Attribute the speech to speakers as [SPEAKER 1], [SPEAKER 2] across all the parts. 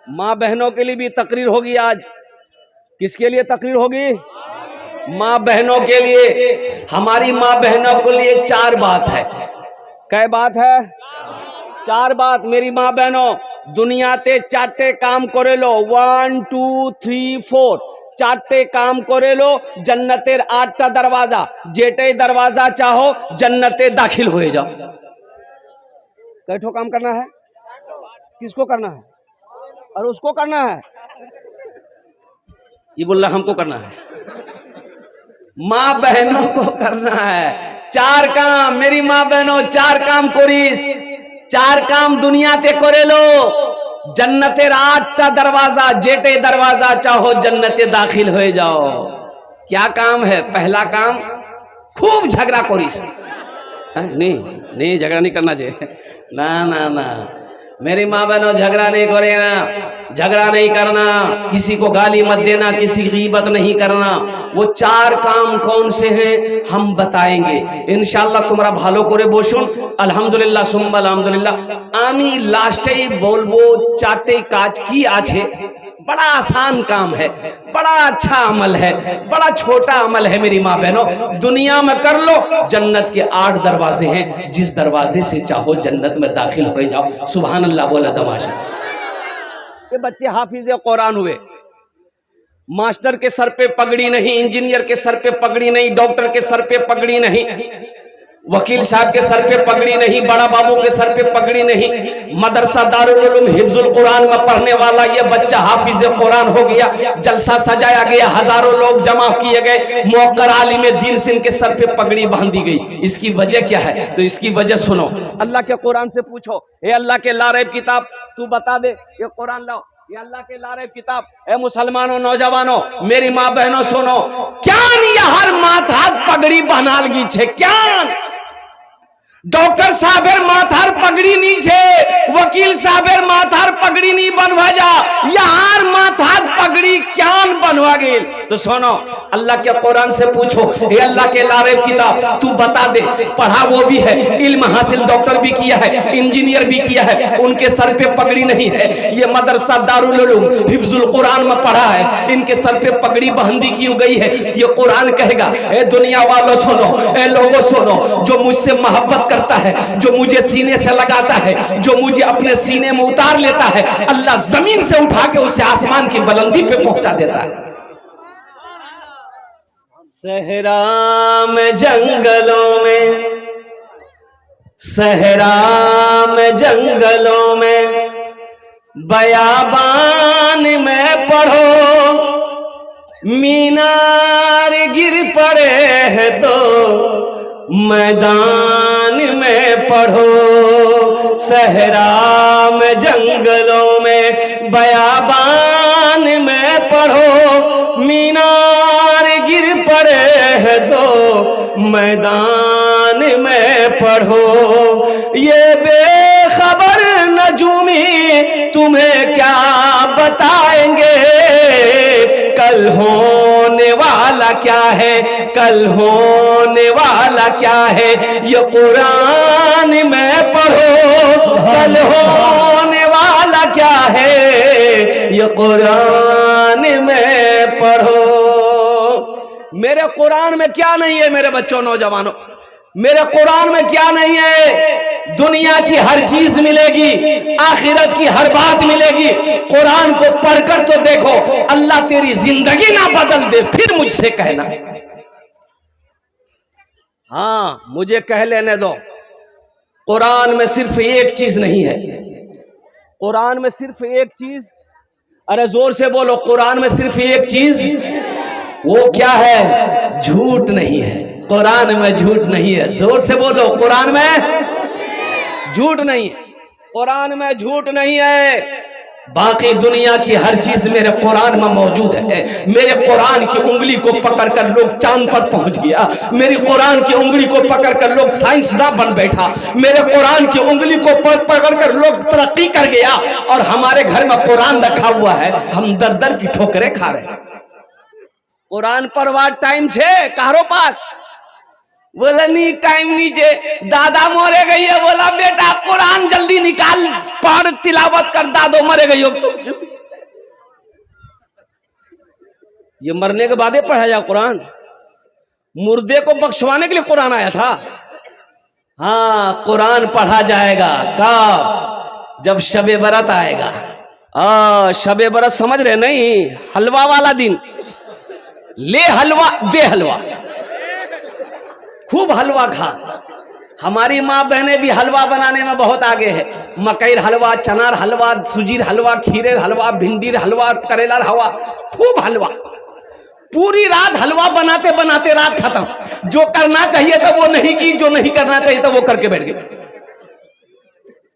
[SPEAKER 1] माँ बहनों के लिए भी तकरीर होगी आज। किसके लिए तकरीर होगी? माँ बहनों के लिए। हमारी माँ बहनों के लिए 4 बात है। कै बात है? 4 बात। मेरी माँ बहनों, दुनिया ते 4 काम करे लो। 1 2 3 4 4 काम करे लो। जन्नतेर 8टा दरवाजा, जेटे दरवाजा चाहो जन्नते दाखिल हो जाओ। कैठो काम करना है? किसको करना है? और उसको करना है? ये बोल रहा हमको करना है। माँ बहनों को करना है 4 काम। मेरी माँ बहनों 4 काम कोरिस। 4 काम दुनिया ते करे लो। जन्नतेर 8टा दरवाजा, जेटे दरवाजा चाहो जन्नते दाखिल हो जाओ। क्या काम है? पहला काम, खूब झगड़ा कोरिस। नहीं झगड़ा नहीं करना चाहिए। ना ना ना, मेरी माँ बहनों झगड़ा नहीं करे ना, झगड़ा नहीं करना, किसी को गाली मत देना, किसी की गीबत नहीं करना। वो 4 काम कौन से हैं हम बताएंगे इंशाल्लाह। तुम्हारा भालो करे बोसुन। अल्हम्दुलिल्लाह सुम्मा अल्हम्दुलिल्लाह। आमी लास्टे बोलबो 4टे काज की आछे। बड़ा आसान काम है, बड़ा अच्छा अमल है, बड़ा छोटा अमल है। मेरी माँ बहनों, दुनिया में कर लो। जन्नत के 8 दरवाजे हैं, जिस दरवाजे से चाहो जन्नत में दाखिल हो जाओ। सुभान अल्लाह बोला तमाशा। ये बच्चे हाफिज कुरान हुए, मास्टर के सर पे पगड़ी नहीं, इंजीनियर के सर पे पगड़ी नहीं, डॉक्टर के सर पे पगड़ी नहीं, वकील साहब के सर पे पगड़ी नहीं, बड़ा बाबू के सर पे पगड़ी नहीं, मदरसा दारुल उलूम हिफ्जुल कुरान में पढ़ने वाला ये बच्चा हाफिज कुरान हो गया। जलसा सजाया गया, हजारों लोग जमा किए गए, मुअक्कर आलिम दीन से इनके सर पे पगड़ी बांधी गई। इसकी वजह क्या है? तो इसकी वजह सुनो। अल्लाह के कुरान से पूछो, ए अल्लाह के लारैब किताब तू बता दे, ये कुरान लाओ, ये अल्लाह के लारैब किताब। ए मुसलमानों, नौजवानों, मेरी माँ बहनों सुनो, क्या हर माथात पगड़ी बनाल गी छे? क्या डॉक्टर साहेबर माथार पगड़ी नहीं छे, वकील साहेबर माथार पगड़ी नहीं बनवा जा, यार माथार पगड़ी क्या बनवा गेल? तो सुनो, अल्लाह के कुरान से पूछो, ये अल्लाह के लारैब किताब तू बता दे। पढ़ा वो भी है, इल्म हासिल डॉक्टर भी किया है, इंजीनियर भी किया है, उनके सर पे पगड़ी नहीं है। ये मदरसा दारुल उलूम हिफ्जुल कुरान में पढ़ा है, इनके सर पे पगड़ी बंदी की गई है। ये कुरान कहेगा, ए दुनिया वालों सुनो, ए लोगों सुनो, जो मुझसे मोहब्बत करता है, जो मुझे सीने से लगाता है, जो मुझे अपने सीने में उतार लेता है, अल्लाह जमीन से उठा के उसे आसमान की बुलंदी पे पहुंचा देता है। सहरा में जंगलों में, सहरा में जंगलों में, बयाबान में पढ़ो, मीनार गिर पड़े हैं तो मैदान में पढ़ो। सहरा में जंगलों में, बयाबान में पढ़ो, मीनार गिर पड़े हैं तो मैदान में पढ़ो। ये बेखबर नजूमी तुम्हें क्या बताएंगे, कल होने वाला क्या है, कल होने वाला क्या है, ये कुरान में पढ़ो। कल होने वाला क्या है, ये कुरान में पढ़ो। मेरे कुरान में क्या नहीं है मेरे बच्चों, नौजवानों? मेरे कुरान में क्या नहीं है? दुनिया की हर चीज मिलेगी, आखिरत की हर बात मिलेगी। कुरान को पढ़कर तो देखो, अल्लाह तेरी जिंदगी ना बदल दे फिर मुझसे कहना। हाँ, मुझे कह लेने दो। कुरान में सिर्फ एक चीज नहीं है, कुरान में सिर्फ एक चीज, अरे जोर से बोलो, कुरान में सिर्फ एक चीज, वो क्या है? झूठ नहीं है। कुरान में झूठ नहीं है। जोर से बोलो, कुरान में झूठ नहीं है, कुरान में झूठ नहीं है। बाकी दुनिया की हर चीज मेरे कुरान में मौजूद है। मेरे कुरान की उंगली को पकड़कर लोग चांद पर पहुंच गया, मेरी कुरान की उंगली को पकड़कर लोग साइंसदान बन बैठा, मेरे कुरान की उंगली को पकड़कर लोग तरक्की कर गया, और हमारे घर में कुरान रखा हुआ है, हम दर दर की ठोकरें खा रहे। कुरान पढ़वा टाइम छे कारो पास? बोला नहीं, टाइम नहीं जे, दादा मरे गई है। बोला बेटा कुरान जल्दी निकाल, पढ़ तिलावत कर, दादो मरे गई हो तो। ये मरने के बाद ही पढ़ा जाए कुरान? मुर्दे को बख्शवाने के लिए कुरान आया था? हाँ, कुरान पढ़ा जाएगा कब? जब शबे बरत आएगा। शबे बरत समझ रहे नहीं? हलवा वाला दिन। ले हलवा दे हलवा, खूब हलवा खा। हमारी माँ बहनें भी हलवा बनाने में बहुत आगे है। मकई हलवा, चनार हलवा, सूजीर हलवा, खीरे हलवा, भिंडी हलवा, करेला हलवा, खूब हलवा। पूरी रात हलवा बनाते बनाते रात खत्म। जो करना चाहिए था वो नहीं की, जो नहीं करना चाहिए था वो करके बैठ गए।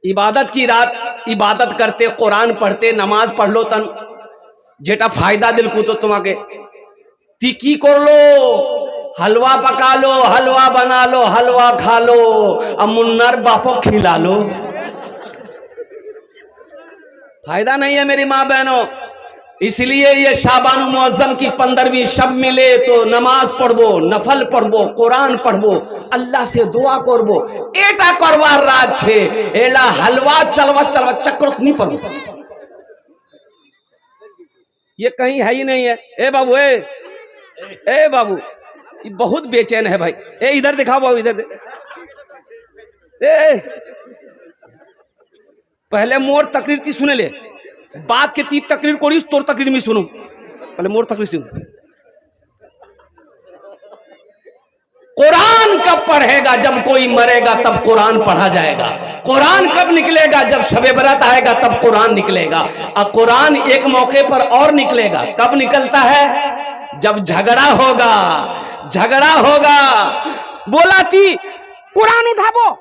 [SPEAKER 1] इबादत की रात इबादत करते, कुरान पढ़ते, नमाज पढ़ लो तन जेटा फायदा दिल को तो तुम्हारे ती की कर लो, हलवा पका लो, हलवा बना लो, हलवा खा लो, अब मुन्नर बापो खिला लो। फायदा नहीं है मेरी माँ बहनों। इसलिए ये शाबान मुअज्जम की 15वीं शब मिले तो नमाज पढ़बो, नफल पढ़बो, कुरान पढ़बो, अल्लाह से दुआ करबो। एटा करवार रात छे, एला हलवा चलवा चलवा चक्रत नहीं पढ़बो। ये कहीं है ही नहीं है। ए बाबू, ए बाबू, ये बहुत बेचैन है भाई। ए इधर दिखाओ बाबू, इधर पहले मोर तकरीर थी सुने ले, बात के तीन तकरीर कोरिस तोर तकरीर में सुनो। पहले मोर तकरीर सुन। कुरान कब पढ़ेगा? जब कोई मरेगा तब कुरान पढ़ा जाएगा। कुरान कब निकलेगा? जब शबे बरात आएगा तब कुरान निकलेगा। और कुरान एक मौके पर और निकलेगा। कब निकलता है? जब झगड़ा होगा। झगड़ा होगा, बोला थी कुरान उठाबो,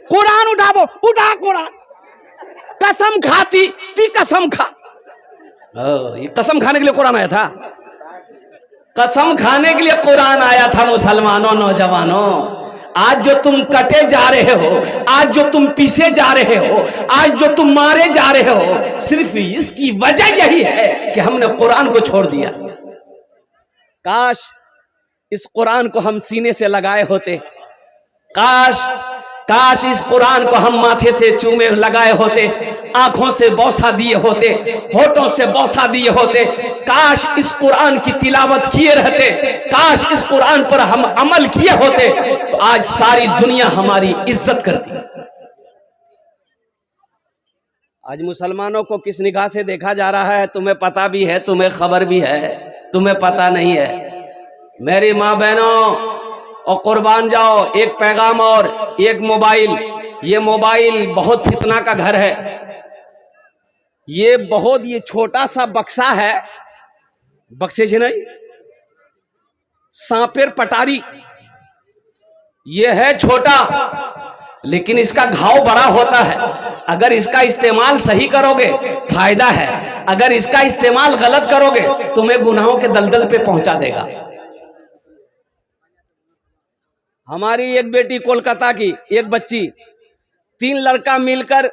[SPEAKER 1] कुरान उठाबो, उठा कुरान, कसम खाती थी, कसम खा। ये कसम खाने के लिए कुरान आया था। कसम खाने के लिए कुरान आया था। मुसलमानों, नौजवानों, आज जो तुम कटे जा रहे हो, आज जो तुम पीसे जा रहे हो, आज जो तुम मारे जा रहे हो, सिर्फ इसकी वजह यही है कि हमने कुरान को छोड़ दिया। काश इस कुरान को हम सीने से लगाए होते। काश इस कुरान को हम माथे से चूमे लगाए होते, आंखों से बौसा दिए होते, होठों से बौसा दिए होते। काश इस कुरान की तिलावत किए रहते, काश इस कुरान पर हम अमल किए होते, तो आज सारी दुनिया हमारी इज्जत करती। आज मुसलमानों को किस निगाह से देखा जा रहा है तुम्हें पता भी है, तुम्हें खबर भी है, तुम्हें पता नहीं है। मेरी माँ बहनों, और कुर्बान जाओ, एक पैगाम और एक मोबाइल। ये मोबाइल बहुत फितना का घर है। ये छोटा सा बक्सा है, बक्से से नहीं, सांपेर पटारी। ये है छोटा, लेकिन इसका घाव बड़ा होता है। अगर इसका इस्तेमाल सही करोगे फायदा है, अगर इसका इस्तेमाल गलत करोगे तुम्हें गुनाहों के दलदल पे पहुंचा देगा। हमारी एक बेटी कोलकाता की, एक बच्ची, 3 लड़का मिलकर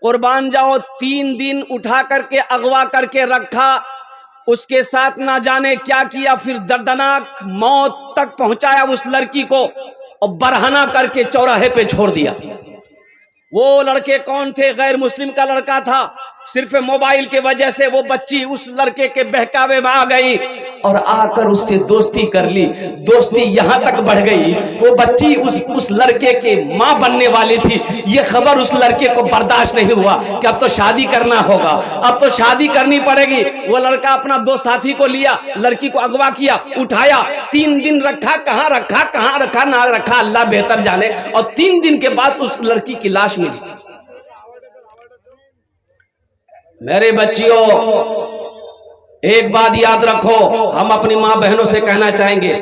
[SPEAKER 1] कुर्बान जाओ 3 दिन उठा करके अगवा करके रखा, उसके साथ ना जाने क्या किया, फिर दर्दनाक मौत तक पहुंचाया उस लड़की को और बरहना करके चौराहे पे छोड़ दिया। वो लड़के कौन थे? गैर मुस्लिम का लड़का था। सिर्फ मोबाइल के वजह से वो बच्ची उस लड़के के बहकावे में आ गई और आकर उससे दोस्ती कर ली। दोस्ती यहां तक बढ़ गई, वो बच्ची उस लड़के के मां बनने वाली थी। ये खबर उस लड़के को बर्दाश्त नहीं हुआ कि अब तो शादी करना होगा, अब तो शादी करनी पड़ेगी। वो लड़का अपना 2 साथी को लिया, लड़की को अगवा किया, उठाया, 3 दिन रखा, कहां रखा ना रखा अल्लाह बेहतर जाने। और 3 दिन के बाद उस लड़की की लाश मिली। मेरे बच्चियों, एक बात याद रखो, हम अपनी माँ बहनों से कहना चाहेंगे,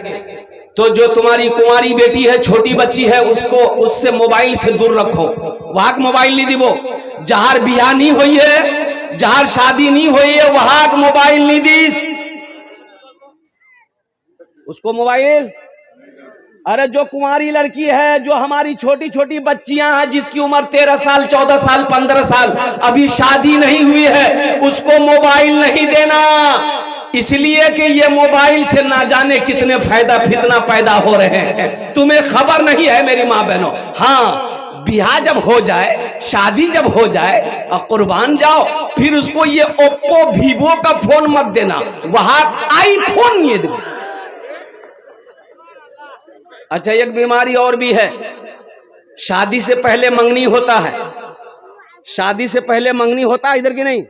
[SPEAKER 1] तो जो तुम्हारी कुंवारी बेटी है, छोटी बच्ची है, उससे मोबाइल से दूर रखो। वहां मोबाइल नहीं दीबो। जहार बियाह नहीं हुई है, जहार शादी नहीं हुई है, वहां मोबाइल नहीं दीस उसको मोबाइल। अरे जो कुंवारी लड़की है, जो हमारी छोटी छोटी बच्चियां हैं, जिसकी उम्र 13 साल, 14 साल, 15 साल, अभी शादी नहीं हुई है, उसको मोबाइल नहीं देना। इसलिए कि ये मोबाइल से ना जाने कितने फायदा फितना पैदा हो रहे हैं, तुम्हें खबर नहीं है मेरी माँ बहनों। हाँ, ब्याह जब हो जाए, शादी जब हो जाए और कुर्बान जाओ, फिर उसको ये ओप्पो वीवो का फोन मत देना, वहां आईफोन ये दो। अच्छा, एक बीमारी और भी है, शादी से पहले मंगनी होता है। शादी से पहले मंगनी होता है इधर की नहीं,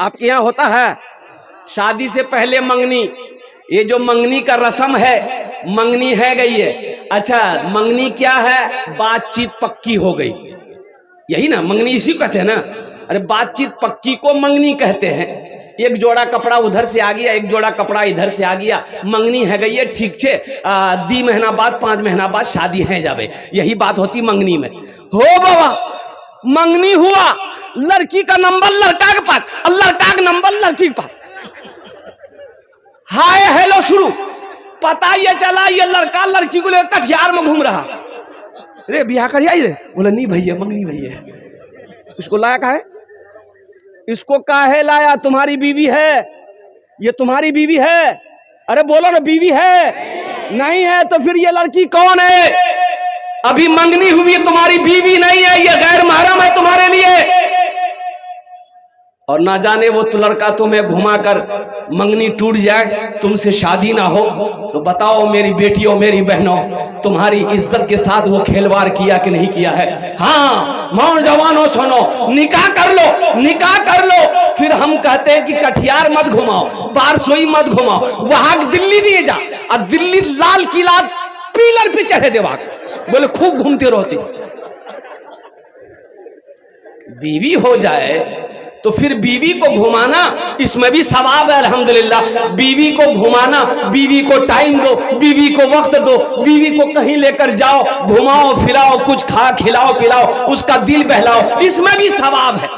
[SPEAKER 1] आपके यहाँ होता है शादी से पहले मंगनी। ये जो मंगनी का रस्म है, मंगनी है गई है। अच्छा, मंगनी क्या है? बातचीत पक्की हो गई, यही ना मंगनी, इसी को कहते हैं ना। अरे बातचीत पक्की को मंगनी कहते हैं। एक जोड़ा कपड़ा उधर से आ गया, एक जोड़ा कपड़ा इधर से आ गया, मंगनी है गई है, ठीक छे। 2 महीना बाद 5 महीना बाद शादी है जावे, यही बात होती मंगनी में। हो बाबा, मंगनी हुआ, लड़की का नंबर लड़का के पास और लड़का का नंबर लड़की के पास, हाय हेलो शुरू। पता ये चला ये लड़का लड़की को लेकर कटिहार में घूम रहा। रे ब्याह कर आई रे, बोला नहीं भैया, मंगनी भैया। उसको लाया का है? इसको काहे लाया? तुम्हारी बीवी है, ये तुम्हारी बीवी है। अरे बोलो ना, बीवी है? नहीं है तो फिर ये लड़की कौन है? अभी मंगनी हुई है, तुम्हारी बीवी नहीं है, ये गैर महरम है तुम्हारे लिए। और ना जाने वो तो लड़का तुम्हें घुमाकर मंगनी टूट जाए, तुमसे शादी ना हो, तो बताओ मेरी बेटियों, मेरी बहनों, तुम्हारी इज्जत के साथ वो खिलवाड़ किया कि नहीं किया है? हाँ, नौजवानों सुनो, निकाह कर लो, निकाह कर लो। फिर हम कहते हैं कि कटिहार मत घुमाओ, बारसोई मत घुमाओ, वहां दिल्ली नहीं जा, और दिल्ली लाल किला पिलर पे चढ़े देवा, बोले खूब घूमते रहते। बीवी हो जाए तो फिर बीवी को घुमाना, इसमें भी सवाब है अल्हम्दुलिल्लाह। बीवी को घुमाना, बीवी को टाइम दो, बीवी को वक्त दो, बीवी को कहीं लेकर जाओ, घुमाओ फिराओ, कुछ खा खिलाओ पिलाओ, उसका दिल बहलाओ, इसमें भी सवाब है,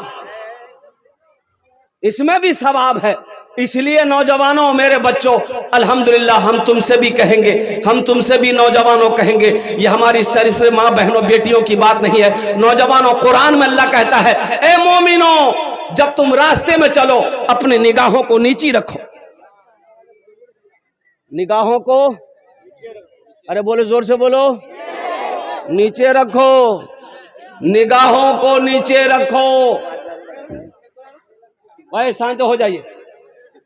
[SPEAKER 1] इसमें भी सवाब है। इसलिए नौजवानों, मेरे बच्चों, अल्हम्दुलिल्लाह हम तुमसे भी कहेंगे, हम तुमसे भी नौजवानों कहेंगे, ये हमारी शरीफ माँ बहनों बेटियों की बात नहीं है। नौजवानों, कुरान में अल्लाह कहता है, ए मोमिनो, जब तुम रास्ते में चलो अपने निगाहों को नीची रखो। निगाहों को, अरे बोलो जोर से बोलो, नीचे रखो, निगाहों को नीचे रखो। भाई शांत हो जाइए।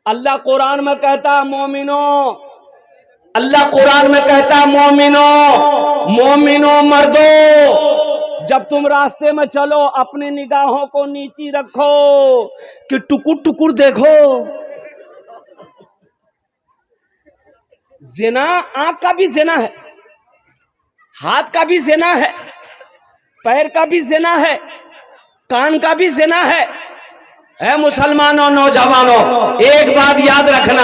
[SPEAKER 1] अल्लाह कुरान में कहता है मोमिनो, अल्लाह कुरान में कहता है मोमिनो, मोमिनो मर्दो, जब तुम रास्ते में चलो अपनी निगाहों को नीची रखो कि टुकुर टुकुर देखो। जिना आंख का भी जिना है, हाथ का भी जिना है, पैर का भी जिना है, कान का भी जिना है। ऐ मुसलमानों, नौजवानों, एक बात याद रखना,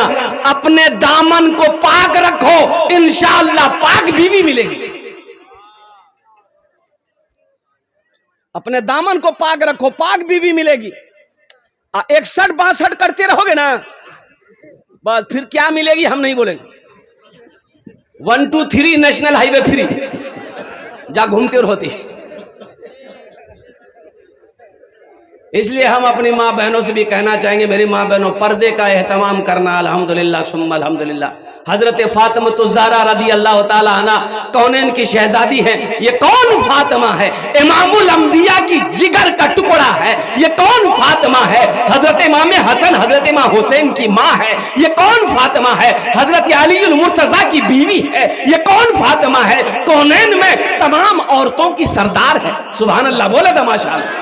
[SPEAKER 1] अपने दामन को पाक रखो, इंशाअल्लाह पाक बीवी मिलेगी। अपने दामन को पाक रखो, पाक बीवी मिलेगी। 61-62 करते रहोगे ना, बस फिर क्या मिलेगी हम नहीं बोलेंगे। 1 2 3 नेशनल हाईवे फ्री, जा घूमते रहती। इसलिए हम अपनी माँ बहनों से भी कहना चाहेंगे, मेरी माँ बहनों, पर्दे का एहतमाम करना। अल्हम्दुलिल्लाह सुम्मा अल्हम्दुलिल्लाह। हजरत फातिमा ज़हरा रदी अल्लाह ताला अन्हा कौनैन की शहजादी हैं। ये कौन फातिमा है? इमामुल अंबिया की जिगर का टुकड़ा है। ये कौन फातिमा है? हजरत इमाम हसन, हजरत इमाम हुसैन की माँ है। ये कौन फातिमा है? हजरत अलीउल मुर्तजा की बीवी है। ये कौन फातिमा है? कौनैन में तमाम औरतों की सरदार है। सुभान अल्लाह, बोले तो माशाअल्लाह।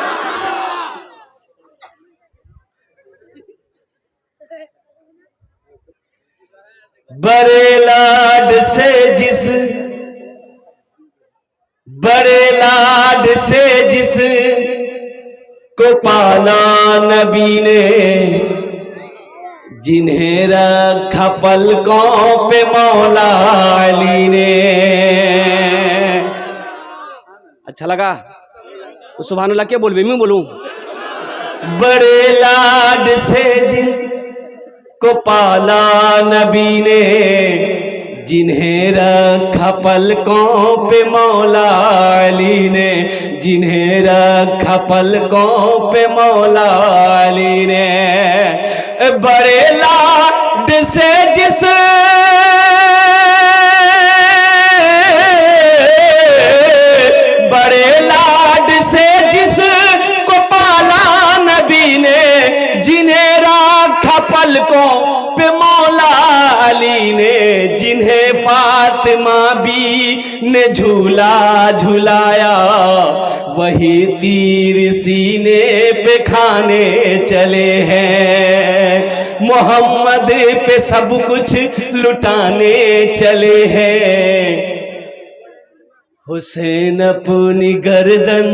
[SPEAKER 1] बड़े लाड से जिस, बड़े लाड से जिस को पाला नबी ने, जिन्हें रखा पलकों पे मौला अली ने। अच्छा लगा तो सुभान अल्लाह क्या बोल, मैं बोलूं? बड़े लाड से जिन को पाला नबी ने, जिन्हें रखा पलकों पे मौला अली ने, जिन्हें रखा पलकों पे मौला अली ने। बड़े लाड से जिस, बड़े लाड पलकों पे मौला अली ने, जिन्हें फातिमा बी ने झूला झुलाया, वही तीर सीने पे खाने चले हैं, मोहम्मद पे सब कुछ लुटाने चले हैं। हुसैन अपनी गर्दन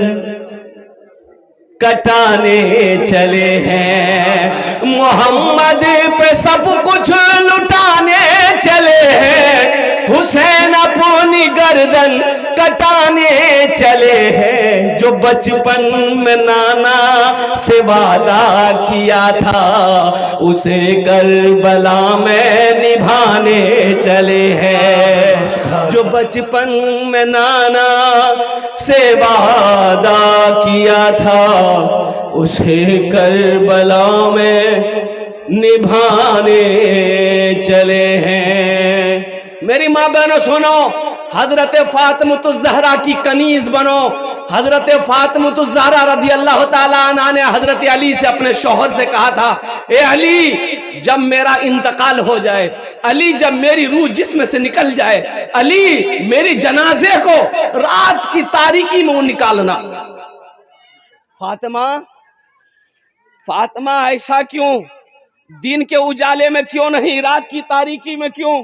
[SPEAKER 1] कटाने चले हैं, मोहम्मद पे सब कुछ लुटाने चले हैं, हुसैन अपनी गर्दन कटाने चले हैं। जो बचपन में नाना से वादा किया था, उसे करबला में निभाने चले हैं। जो बचपन में नाना से वादा किया था, उसे करबला में निभाने चले हैं। मेरी माँ बहनों सुनो, हजरत फातिमा ज़हरा की कनीज बनो। हजरत फातिमा ज़हरा रदी अल्लाह ताला अन्हा ने हजरत अली से अपने शौहर से कहा था, ए अली जब मेरा इंतकाल हो जाए, अली जब मेरी रूह जिस्म से निकल जाए, अली मेरी जनाजे को रात की तारीकी में निकालना। फातिमा फातिमा ऐसा क्यों, दिन के उजाले में क्यों नहीं, रात की तारीकी में क्यों?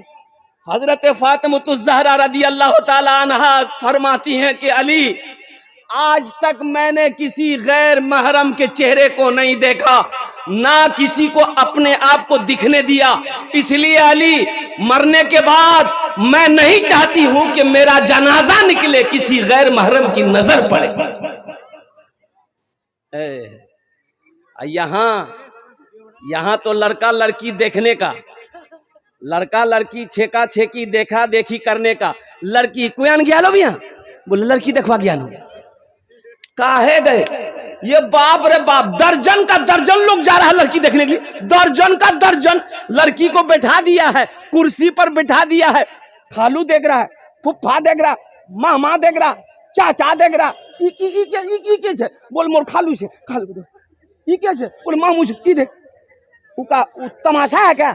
[SPEAKER 1] हजरत फातिमा ज़हरा रदी अल्लाह ताला अन्हा फरमाती हैं कि अली आज तक मैंने किसी गैर महरम के चेहरे को नहीं देखा, ना किसी को अपने आप को दिखने दिया, इसलिए अली मरने के बाद मैं नहीं चाहती हूं कि मेरा जनाजा निकले, किसी गैर महरम की नजर पड़े। यहां तो लड़का लड़की देखने का, लड़का लड़की छेका छेकी देखा देखी करने का, लड़की क्यों गया लो भैया, बोले लड़की देखवा गया लो, काहे गए? ये बाप रे बाप, दर्जन का दर्जन लोग जा रहा है लड़की देखने के लिए, दर्जन का दर्जन लड़की को बैठा दिया है, कुर्सी पर बैठा दिया है, खालू देख रहा है, फुफ्फा देख रहा, मामा देख रहा, चाचा देख रहा, बोल मोर खालू से, खालू क्या बोले मामू से, देख उका तमाशा है क्या?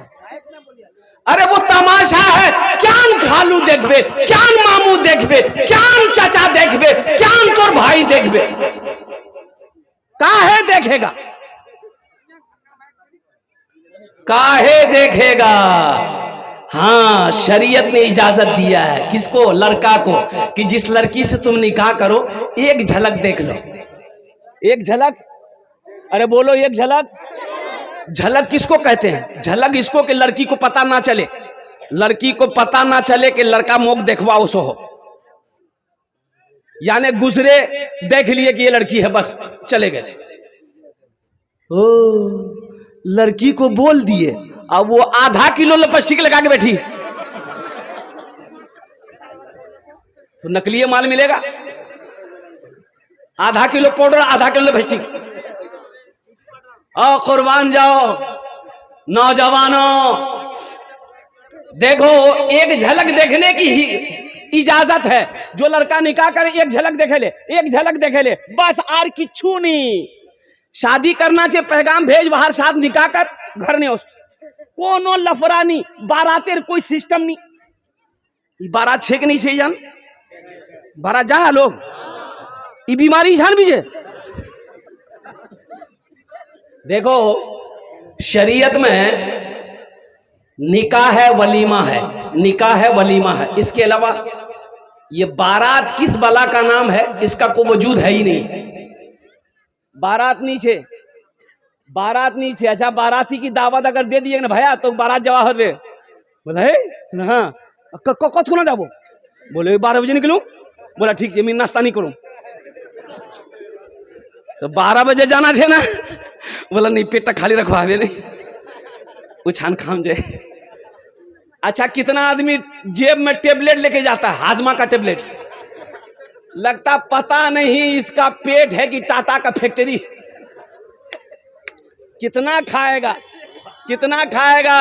[SPEAKER 1] अरे वो तमाशा है, क्या खालू देखबे, क्या मामू देखबे, क्या चाचा देखबे, क्या तोर भाई देखबे, काहे देखेगा, काहे देखेगा? हाँ, शरीयत ने इजाजत दिया है किसको? लड़का को, कि जिस लड़की से तुम निकाह करो एक झलक देख लो। एक झलक, अरे बोलो एक झलक। झलक किसको कहते हैं? झलक इसको कि लड़की को पता ना चले, लड़की को पता ना चले कि लड़का मुख देखवा उसो हो, यानी गुजरे देख लिए कि ये लड़की है, बस चले गए। ओ लड़की को बोल दिए, अब वो आधा किलो लिपस्टिक लगा के बैठी, तो नकली माल मिलेगा। आधा किलो पाउडर, आधा किलो लिपस्टिक। और कुर्बान जाओ नौजवानों, देखो एक झलक देखने की ही इजाजत है। जो लड़का निकाह करे एक झलक देखे ले, एक झलक देखे ले, बस आर किच्छू नहीं। शादी करना चाहिए, पैगाम भेज बाहर, साथ निकाह कर, घर नहीं हो, कोनो लफड़ा नहीं, बारातेर कोई सिस्टम नहीं। बारात छेक नहीं से जान, बारात जा लोग, ये बीमारी जान बीजे। देखो शरीयत में निकाह है, वलीमा है, निकाह है, वलीमा है, इसके अलावा ये बारात किस बला का नाम है इसका कोई वजूद है ही नहीं। बारात नीचे, बारात नीचे। अच्छा बाराती की दावत अगर दे दिए ना भैया तो बारात जवाब दे, बोला हाँ कत को ना जाबो, बोले 12 बजे निकलूं, बोला ठीक है मैं नाश्ता नहीं करूं, तो 12 बजे जाना है ना, बोला नहीं पेट खाली रखवावे नहीं, उछान खाम जाए। अच्छा कितना आदमी जेब में टेबलेट लेके जाता है, हाजमा का टेबलेट, लगता पता नहीं इसका पेट है कि टाटा का फैक्ट्री। कितना खाएगा, कितना खाएगा?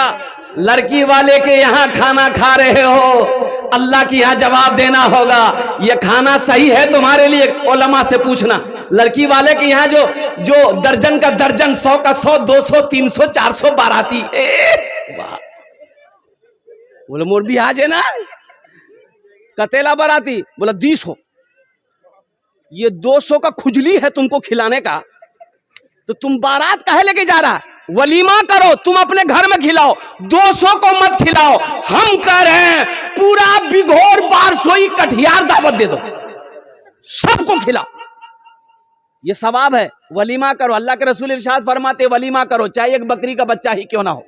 [SPEAKER 1] लड़की वाले के यहाँ खाना खा रहे हो, अल्लाह के यहाँ जवाब देना होगा। ये खाना सही है तुम्हारे लिए? उलमा से पूछना। लड़की वाले के यहाँ जो दर्जन का दर्जन, 100 का 100, 200, 300, 400 बाराती। वाह, बोले मोर भी आज है ना कतेला बाराती। बोला 200। ये 200 का खुजली है तुमको खिलाने का, तो तुम बारात काहे लेके जा रहा है? वलीमा करो, तुम अपने घर में खिलाओ, 200 को मत खिलाओ। हम कह रहे हैं पूरा बिघोर बारसोई कटियार दावत दे दो, सबको खिलाओ, ये सवाब है। वलीमा करो। अल्लाह के रसूल इरशाद फरमाते वलीमा करो, चाहे एक बकरी का बच्चा ही क्यों ना हो,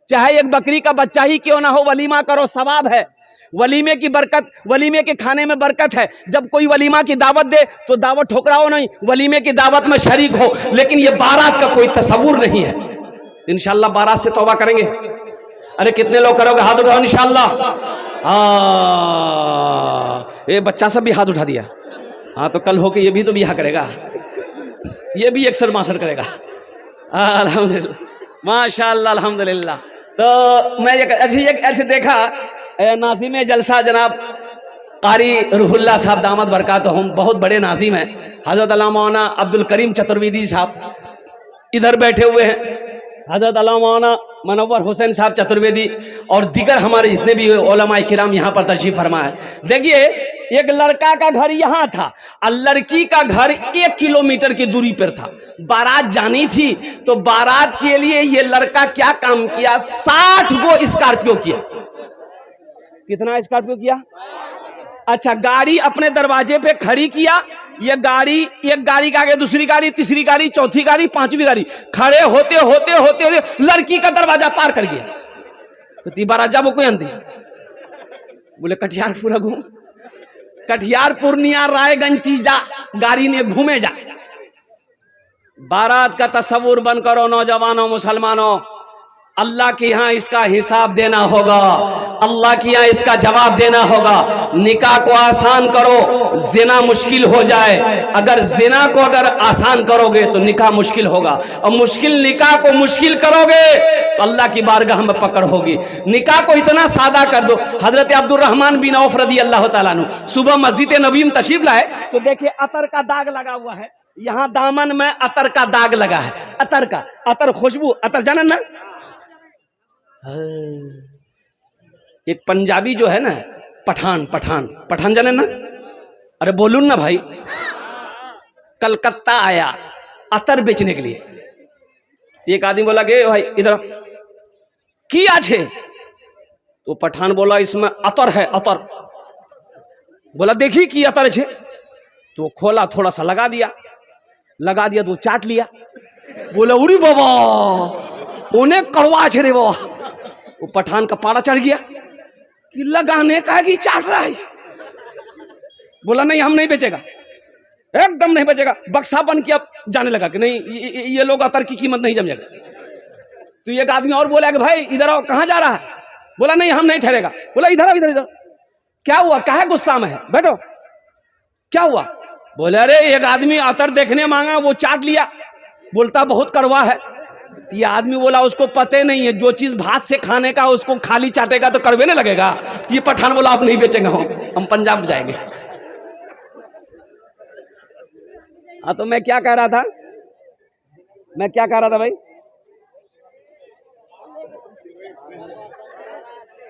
[SPEAKER 1] चाहे एक बकरी का बच्चा ही क्यों ना हो, वलीमा करो, सवाब है। वलीमे की बरकत, वलीमे के खाने में बरकत है। जब कोई वलीमा की दावत दे तो दावत ठुकराओ नहीं, वलीमे की दावत में शरीक हो। लेकिन ये बारात का कोई तस्वुर नहीं है। इंशाल्लाह बारात से तौबा करेंगे। अरे कितने लोग करोगे? हाथ उठाओ इंशाल्लाह। ये बच्चा सब भी हाथ उठा दिया। हाँ, तो कल होके ये भी तो बियाह करेगा, ये भी 61-62 करेगा। अल्हम्दुलिल्लाह, माशाअल्लाह, अल्हम्दुलिल्लाह। तो मैं ऐसे देखा नाज़िम जलसा जनाब कारी रूहुल्लाह साहब दामद बरकातहुम, बहुत बड़े नाज़िम हैं। हज़रत अल्लामा मौलाना अब्दुल करीम चतुर्वेदी साहब इधर बैठे हुए हैं, हज़रत अल्लामा मौलाना मनव्वर हुसैन साहब चतुर्वेदी और दीगर हमारे जितने भी उलमा किराम यहाँ पर तशरीफ फरमा है। देखिए, एक लड़का का घर यहाँ था और लड़की का घर 1 किलोमीटर की दूरी पर था। बारात जानी थी, तो बारात के लिए ये लड़का क्या काम किया, 60 गो स्कॉर्पियो किया। कितना स्कॉर्पियो किया? अच्छा, गाड़ी अपने दरवाजे पे खड़ी किया। ये गाड़ी, एक गाड़ी के आगे दूसरी गाड़ी, तीसरी गाड़ी, चौथी गाड़ी, 5वीं गाड़ी, खड़े होते होते होते होते लड़की का दरवाजा पार कर गया। तो तीबारा जाबो कोई अंधी, बोले कटिहार पूरा घूम, कटिहार पूर्णिया रायगंज तीजा गाड़ी ने घूमे जा। बारात का तस्वुर बन करो नौजवानों, मुसलमानों। अल्लाह के यहाँ इसका हिसाब देना होगा, अल्लाह के यहाँ इसका जवाब देना होगा। निकाह को आसान करो, जिना मुश्किल हो जाए। अगर जिना को अगर आसान करोगे तो निकाह मुश्किल होगा, और मुश्किल निकाह को मुश्किल करोगे तो अल्लाह की बारगाह में पकड़ होगी। निकाह को इतना सादा कर दो। हजरत अब्दुर्रहमान बिन औफ रदी अल्लाह तआला अन्हु सुबह मस्जिद नबी में तशरीफ लाए, तो देखिए अतर का दाग लगा हुआ है, यहाँ दामन में अतर का दाग लगा है। अतर का, अतर खुशबू, अतर जाना ना। एक पंजाबी जो है ना, पठान जाने ना, अरे बोलून ना भाई, कलकत्ता आया अतर बेचने के लिए। एक आदमी बोला कि भाई इधर की आछे, तो पठान बोला इसमें अतर है, अतर। बोला देखी की अतर है, तो खोला, थोड़ा सा लगा दिया तो चाट लिया। बोला उरी बाबा उन्हें कड़वा छे रे बाबा। वो पठान का पारा चढ़ गया कि लगाने का कि चाट रहा है। बोला नहीं, हम नहीं बेचेगा, एकदम नहीं बेचेगा। बक्सा बन के अब जाने लगा कि नहीं, ये लोग अतर की कीमत नहीं समझेगा। तो एक आदमी और बोला कि भाई इधर आओ, कहाँ जा रहा है? बोला नहीं, हम नहीं ठहरेगा। बोला इधर आओ, इधर। क्या हुआ, काहे गुस्सा में है, बैठो, क्या हुआ? बोले अरे एक आदमी अतर देखने मांगा, वो चाट लिया, बोलता बहुत कड़वा है। ये आदमी बोला उसको पता नहीं है, जो चीज भात से खाने का उसको खाली चाटेगा तो कड़वे नहीं लगेगा। ये पठान बोला आप नहीं बेचेंगे, हम पंजाब जाएंगे। हाँ, तो मैं क्या कह रहा था भाई?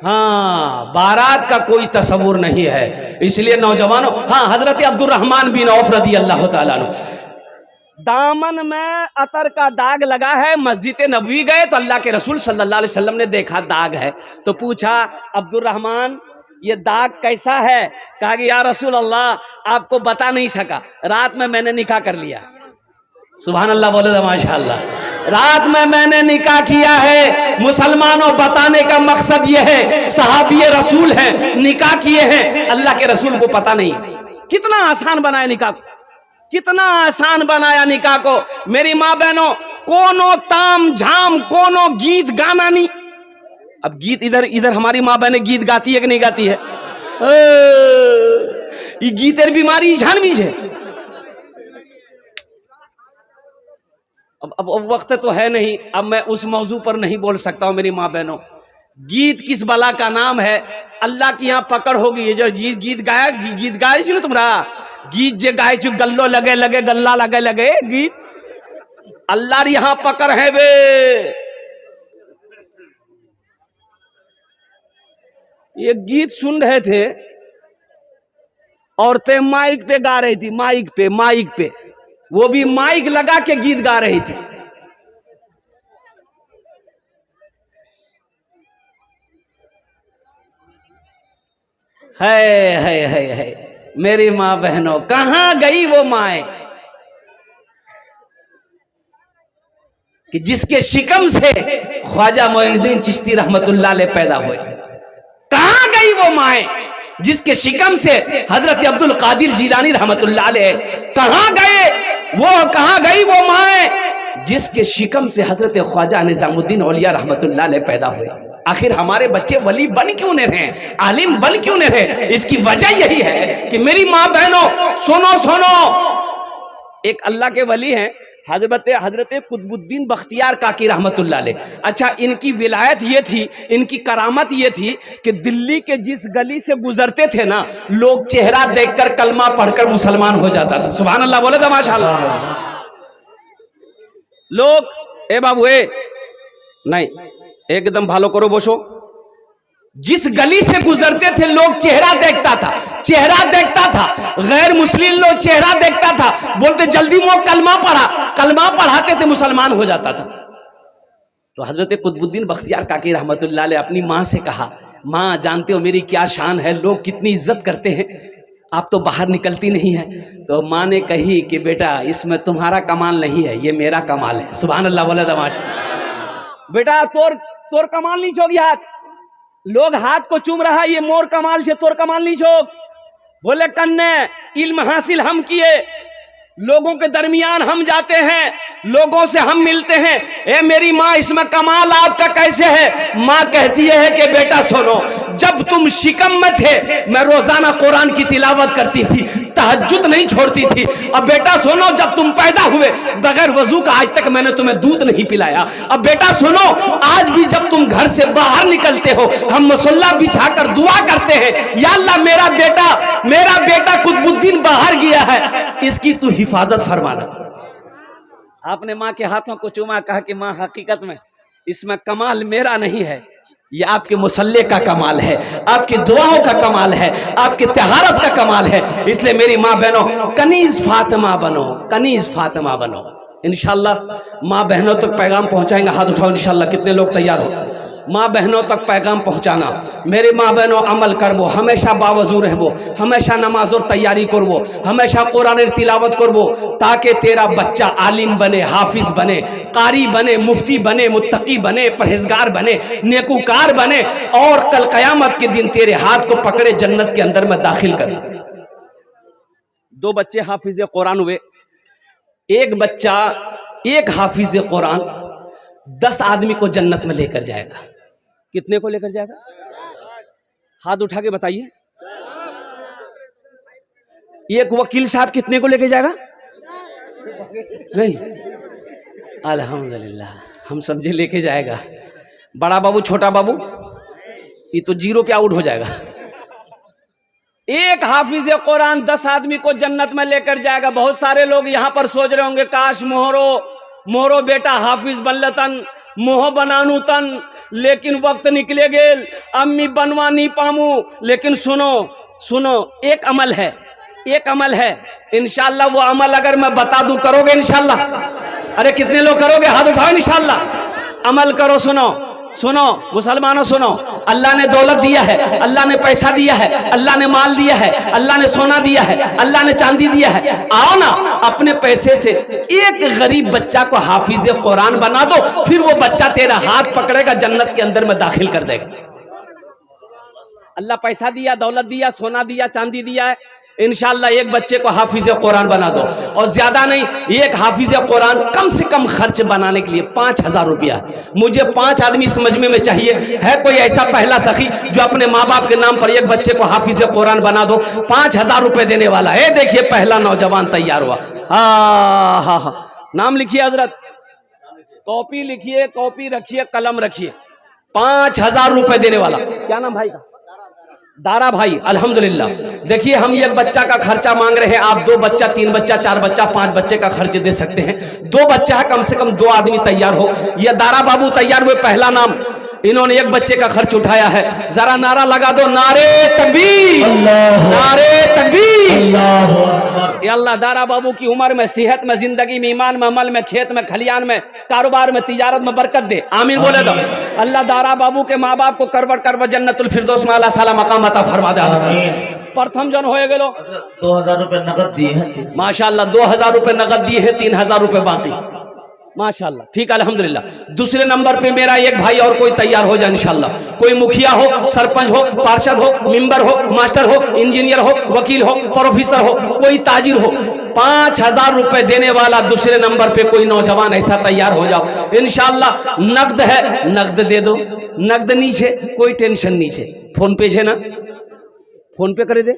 [SPEAKER 1] हाँ, बारात का कोई तस्वुर नहीं है, इसलिए नौजवानों। हाँ, हजरत अब्दुर्रहमान बिन औफ रदी अल्लाह तआला अन्हु दामन में अतर का दाग लगा है। मस्जिद नबवी गए तो अल्लाह के रसूल सल्लल्लाहु अलैहि वसल्लम ने देखा दाग है, तो पूछा अब्दुर्रहमान ये दाग कैसा है? कहा कि या रसूल अल्लाह आपको बता नहीं सका, रात में मैंने निकाह कर लिया। सुभान अल्लाह बोले तो माशाअल्लाह। रात में मैंने निकाह किया है। मुसलमानों, बताने का मकसद यह है, सहाबी रसूल हैं, निकाह किए हैं, अल्लाह के रसूल को पता नहीं। कितना आसान बनाया निकाह को, कितना आसान बनाया निकाह को। मेरी माँ बहनों, कोनो ताम झाम, कोनो गीत गाना नहीं। अब गीत इधर हमारी माँ बहनें गीत गाती है कि नहीं गाती है? ये गीतेर बीमारी झानवीज है। अब वक्त तो है नहीं, अब मैं उस मौजू पर नहीं बोल सकता हूँ मेरी माँ बहनों। गीत किस बला का नाम है, अल्लाह की यहाँ पकड़ होगी। ये जो गीत गाया, गीत गाए छी तुमरा, गीत जे गाय छी गल्लो लगे लगे गल्ला लगे लगे गीत, अल्लाह री यहाँ पकड़ है बे। ये गीत सुन रहे थे, औरतें माइक पे गा रही थी, माइक पे वो भी माइक लगा के गीत गा रही थी। है मेरी माँ बहनों, कहां गई वो माए कि जिसके शिकम से ख्वाजा मोइनुद्दीन चिश्ती रहमतुल्लाह अलैह पैदा हुए। कहां गई वो माए जिसके शिकम से हजरत अब्दुल कादिर जिलानी रहमतुल्लाह अलैह, कहां गई वो माए जिसके शिकम से हजरत ख्वाजा निजामुद्दीन औलिया रहमतुल्लाह अलैह पैदा हुए। आखिर हमारे बच्चे वली बन क्यों नहीं रहे, आलिम बन क्यों नहीं रहे? इसकी वजह यही है कि मेरी माँ बहनों सुनो, एक अल्लाह के वली हैं हजरत कुतुबुद्दीन बख्तियार काकी रहमतुल्लाह अलैह। अच्छा, इनकी विलायत ये थी, इनकी करामत ये थी कि दिल्ली के जिस गली से गुजरते थे ना, लोग चेहरा देखकर कलमा पढ़कर मुसलमान हो जाता था। सुभान अल्लाह बोले था माशाअल्लाह। लोग ए बाबू नहीं, एकदम भालो करो बोसो। जिस गली से गुजरते थे लोग चेहरा देखता था, गैर मुस्लिम लोग चेहरा देखता था, बोलते जल्दी वो कलमा पढ़ाते थे, मुसलमान हो जाता था। तो हजरत कुतुबुद्दीन बख्तियार काकी रहमतुल्लाह अलैह अपनी माँ से कहा, माँ जानते हो मेरी क्या शान है, लोग कितनी इज्जत करते हैं, आप तो बाहर निकलती नहीं है। तो माँ ने कही कि बेटा इसमें तुम्हारा कमाल नहीं है, ये मेरा कमाल है। सुभान अल्लाह बोले तमाशा। बेटा तोर कमाल नहीं छोड़ी, हाथ लोग हाथ को चूम रहा, ये मोर कमाल से तोर कमाल नहीं छोक। बोले कन्ने इल्म हासिल हम किए, लोगों के दरमियान हम जाते हैं, लोगों से हम मिलते हैं। ए मेरी माँ इसमें कमाल आपका कैसे है? माँ कहती है कि बेटा सुनो, जब तुम शिकम में थे मैं रोजाना कुरान की तिलावत करती थी, तहज्जुद नहीं छोड़ती थी। अब बेटा सुनो, जब तुम पैदा हुए बगैर वजू का आज तक मैंने तुम्हें दूध नहीं पिलाया। अब बेटा सुनो, आज भी जब तुम घर से बाहर निकलते हो हम मुसल्ला बिछाकर दुआ करते हैं, या अल्लाह मेरा बेटा कुतुबुद्दीन बाहर गया है, इसकी तू हिफाजत फरमाना। आपने माँ के हाथों को चूमा, कहा कि माँ हकीकत में इसमें कमाल मेरा नहीं है, ये आपके मुसल्ले का कमाल है, आपकी दुआओं का कमाल है, आपकी तहारत का कमाल है। इसलिए मेरी माँ बहनों कनीज फातिमा बनो। इंशाल्लाह माँ बहनों तक पैगाम पहुंचाएंगे। हाथ उठाओ इंशाल्लाह, कितने लोग तैयार हो? माँ बहनों तक पैगाम पहुंचाना। मेरे माँ बहनों अमल करबो, हमेशा बावजू रहबो, हमेशा नमाजों तैयारी करबो, हमेशा कुरान तिलावत करबो, ताकि तेरा बच्चा आलिम बने, हाफिज बने, कारी बने, मुफ्ती बने, मुत्तकी बने, परहेजगार बने, नेकूकार बने, और कल कयामत के दिन तेरे हाथ को पकड़े जन्नत के अंदर में दाखिल कर। 2 बच्चे हाफिज कुरान हुए, एक बच्चा एक हाफिज कुरान 10 आदमी को जन्नत में लेकर जाएगा। कितने को लेकर जाएगा? हाथ उठा के बताइए। एक वकील साहब कितने को लेकर जाएगा? नहीं, अल्हम्दुलिल्लाह हम समझे लेके जाएगा। बड़ा बाबू छोटा बाबू ये तो 0 पे आउट हो जाएगा। एक हाफिज कुरान 10 आदमी को जन्नत में लेकर जाएगा। बहुत सारे लोग यहां पर सोच रहे होंगे काश मोहरो बेटा हाफिज बनलतन, मोह बनानू तन, लेकिन वक्त निकले गेल, अम्मी बनवा नहीं पामू। लेकिन सुनो एक अमल है इंशाल्लाह, वो अमल अगर मैं बता दूं करोगे इंशाल्लाह? अरे कितने लोग करोगे? हाथ उठाओ इंशाल्लाह। अमल करो। सुनो मुसलमानों सुनो, अल्लाह ने दौलत दिया है, अल्लाह ने पैसा दिया है, अल्लाह ने माल दिया है, अल्लाह ने सोना दिया है, अल्लाह ने चांदी दिया है। आओ ना अपने पैसे से एक गरीब बच्चा को हाफिज कुरान बना दो, फिर वो बच्चा तेरा हाथ पकड़ेगा, जन्नत के अंदर में दाखिल कर देगा। अल्लाह पैसा दिया, दौलत दिया, सोना दिया, चांदी दिया है, इंशाल्लाह एक बच्चे को हाफिज कुरान बना दो। और ज्यादा नहीं, एक हाफिज कुरान कम से कम खर्च बनाने के लिए 5000 रुपया। मुझे 5 आदमी इस मजमे में चाहिए। है कोई ऐसा पहला सखी जो अपने माँ बाप के नाम पर एक बच्चे को हाफिज कुरान बना दो? 5000 रुपए देने वाला है। देखिए पहला नौजवान तैयार हुआ। हाँ, नाम लिखिए हजरत, कॉपी लिखिए, कॉपी रखिए, कलम रखिए। 5,000 रुपए देने वाला। क्या नाम भाई का? दारा भाई। अल्हम्दुलिल्लाह। देखिए हम एक बच्चा का खर्चा मांग रहे हैं, आप 2 बच्चा 3 बच्चा 4 बच्चा 5 बच्चे का खर्च दे सकते हैं। 2 बच्चा है, कम से कम 2 आदमी तैयार हो। ये दारा बाबू तैयार हुए, पहला नाम इन्होंने एक बच्चे का खर्च उठाया है। जरा नारा लगा दो, नारे तकबीर, नारे तकबीर। अल्लाह दारा बाबू की उम्र में, सेहत में, जिंदगी में, ईमान में, अमल में, खेत में, खलियान में, कारोबार में, तिजारत में बरकत दे। आमीन बोले दो। अल्लाह दारा बाबू के माँ बाप को करवर करवर जन्नतुल फिरदौस में अल्लाह साला मकाम अता फरमा दे। प्रथम जन होए गेलो
[SPEAKER 2] 2000 रुपए नकद दिए हैं
[SPEAKER 1] माशाल्लाह। 2000 रुपए नकद दिए हैं, 3000 रुपए बाकी माशाल्लाह। ठीक है अल्हम्दुलिल्लाह। दूसरे नंबर पे मेरा एक भाई और कोई तैयार हो जाए इंशाल्लाह। कोई मुखिया हो, सरपंच हो, पार्षद हो, मेंबर हो, मास्टर हो, इंजीनियर हो, वकील हो, प्रोफेसर हो, कोई ताजिर हो, 5,000 रुपए देने वाला दूसरे नंबर पे कोई नौजवान ऐसा तैयार हो जाओ इंशाल्लाह। नकद है, नकद दे दो। नकद नीचे, कोई टेंशन नीचे। फोन पे है ना, फोन पे करे दे।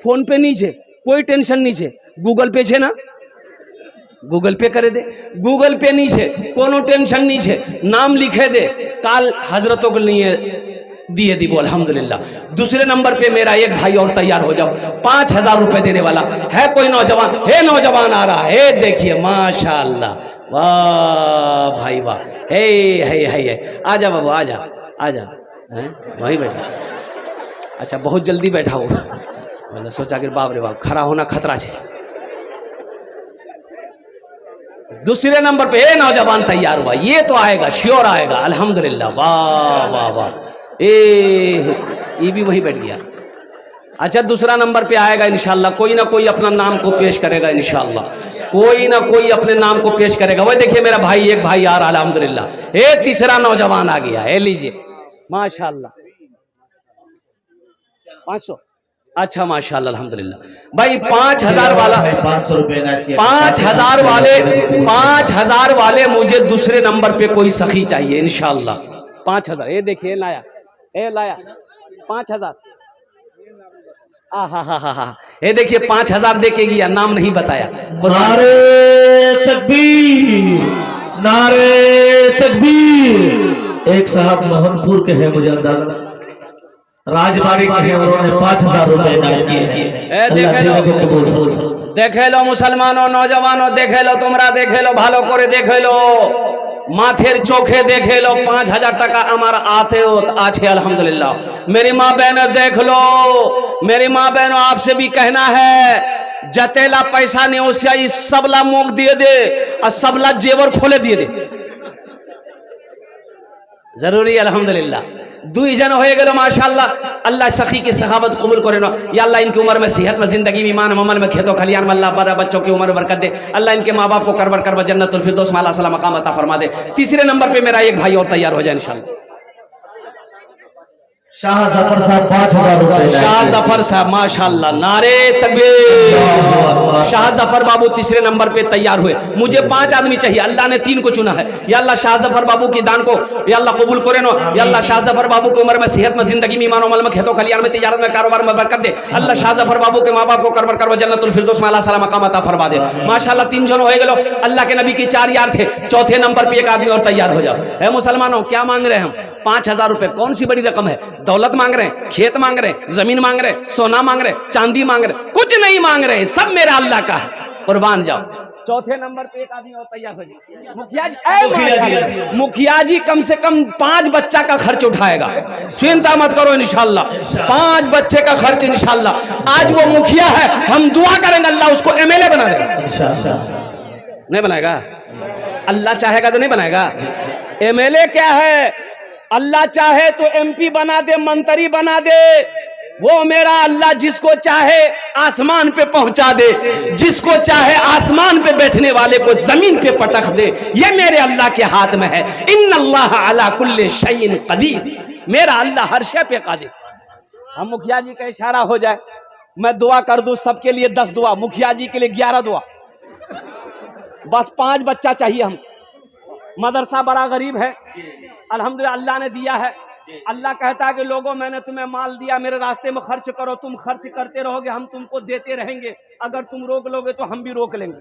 [SPEAKER 1] फोन पे नीचे, कोई टेंशन नीचे। गूगल पे है ना, गूगल पे करे दे। गूगल पे नीचे, कोनो टेंशन नीचे। नाम लिखे दे, काल हजरतों के लिए दिए दी बोल अल्हम्दुलिल्लाह। दूसरे नंबर पे मेरा एक भाई और तैयार हो जाओ, 5,000 रुपए देने वाला है। कोई नौजवान है, नौजवान आ रहा है, देखिए माशाल्लाह, वाह भाई वाह। है आजा बाबू, आजा आजा, वही बैठा। अच्छा बहुत जल्दी बैठा हो, मैंने सोचा कि बाप रे बाप, खड़ा होना खतरा है। दूसरे नंबर पे ये नौजवान तैयार हुआ, ये तो आएगा, श्योर आएगा अल्हम्दुलिल्लाह। वाह वाह वाह, ये भी वही बैठ गया। अच्छा दूसरा नंबर पे आएगा इंशाल्लाह। कोई ना कोई अपना नाम को पेश करेगा इंशाल्लाह, कोई ना कोई अपने नाम को पेश करेगा। वही देखिए मेरा भाई, एक भाई आ रहा अल्हम्दुलिल्लाह। ये तीसरा नौजवान आ गया है, लीजिए माशाल्लाह। 500। अच्छा माशाल्लाह अल्हम्दुलिल्लाह। भाई 5,000 वाला,
[SPEAKER 2] 500 रुपए
[SPEAKER 1] 5,000 वाले मुझे दूसरे नंबर पे कोई सखी चाहिए इंशाल्लाह। 5,000, ये देखिए लाया, ये लाया 5,000। हा, ये देखिए 5,000 दे के गया, नाम नहीं बताया।
[SPEAKER 2] नारे तकबीर, नारे तकबीर। एक साहब मोहनपुर के हैं, मुझे अंदाजा राजबाड़ी के हैं, उन्होंने 5,000 रुपए दान किए हैं।
[SPEAKER 1] देखे लो मुसलमानों, नौजवानों देखे लो, तुमरा देखे लो, भालो करे देखे लो, माथेर चोखे देखे लो। 5,000 टका हमारा आते हो आछे अल्हम्दुलिल्लाह। मेरी माँ बहनों देख लो, मेरी माँ बहनों आपसे भी कहना है, जतेला पैसा नहीं उससे सबला मोक दिए दे और सबला जेवर खोले दिए दे, जरूरी अल्हम्दुलिल्लाह। 2 जन हो गए माशाल्लाह। अल्लाह सखी की सखावत कबूल करे ना या अल्लाह। इनकी उम्र में, सेहत में, जिंदगी में, ईमान में, अमल में, खेतों खलियान में अल्लाह बड़ा बच्चों की उम्र में बरकत दे। अल्लाह इनके माँ बाप को करवर करवर जन्नतुल फिरदौस में अल्लाह सला मकाम अता फरमा दे। तीसरे नंबर पे मेरा एक भाई और तैयार हो जाए इंशाल्लाह।
[SPEAKER 2] शाह जफर साहब 5,000 रुपए।
[SPEAKER 1] शाह जफर साहब माशाल्लाह, नारे तकबीर। शाह जफर बाबू तीसरे नंबर पे तैयार हुए। मुझे 5 आदमी चाहिए, अल्लाह ने 3 को चुना है। या अल्लाह शाह जफर बाबू की दान को या अल्लाह कबूल करे नो। या अल्लाह शाह जफर बाबू की उम्र में, सेहत में, जिंदगी में, ईमान अमल में, खेतों खलियान में, तिजारत में, कारोबार में बरकत दे। अल्लाह शाह जफर बाबू के माँ बाप को करवर करवर जन्नतुल फिरदौस में अल्लाह सला मकाम अता फरमा दे। माशाल्लाह 3 जन हो गए। अल्लाह के नबी के 4 यार थे। चौथे नंबर पे एक आदमी और तैयार हो जाओ। है मुसलमानों, क्या मांग रहे हैं हम? 5,000 रुपए। कौन सी बड़ी रकम है? दौलत मांग रहे हैं, खेत मांग रहे हैं, जमीन मांग रहे हैं, सोना मांग रहे हैं, चांदी मांग रहे हैं, कुछ नहीं मांग रहे हैं, सब मेरा अल्लाह का है, कुर्बान जाओ। चौथे नंबर पे एक आदमी और तैयार हो जाए। मुखिया जी कम से कम 5 बच्चा का खर्च उठाएगा, चिंता मत करो इंशाल्लाह। 5 बच्चे का खर्च इंशाल्लाह। आज वो मुखिया है, हम दुआ करेंगे अल्लाह उसको MLA बना देगा। नहीं बनाएगा? अल्लाह चाहेगा तो नहीं बनाएगा। MLA क्या है? अल्लाह चाहे तो MP बना दे, मंत्री बना दे। वो मेरा अल्लाह जिसको चाहे आसमान पे पहुंचा दे, जिसको चाहे आसमान पे बैठने वाले को जमीन पे पटक दे। ये मेरे अल्लाह के हाथ में है। इन्नल्लाह अला कुल्ले शैइन कदीर। मेरा अल्लाह हर शय पे कादिर। हम मुखिया जी का इशारा हो जाए, मैं दुआ कर दूं सबके लिए 10 दुआ, मुखिया जी के लिए 11 दुआ। बस 5 बच्चा चाहिए हम। मदरसा बड़ा गरीब है, अल्हम्दुलिल्लाह अल्लाह ने दिया है। अल्लाह कहता है कि लोगों मैंने तुम्हें माल दिया, मेरे रास्ते में खर्च करो, तुम खर्च करते रहोगे, हम तुमको देते रहेंगे, अगर तुम रोक लोगे तो हम भी रोक लेंगे।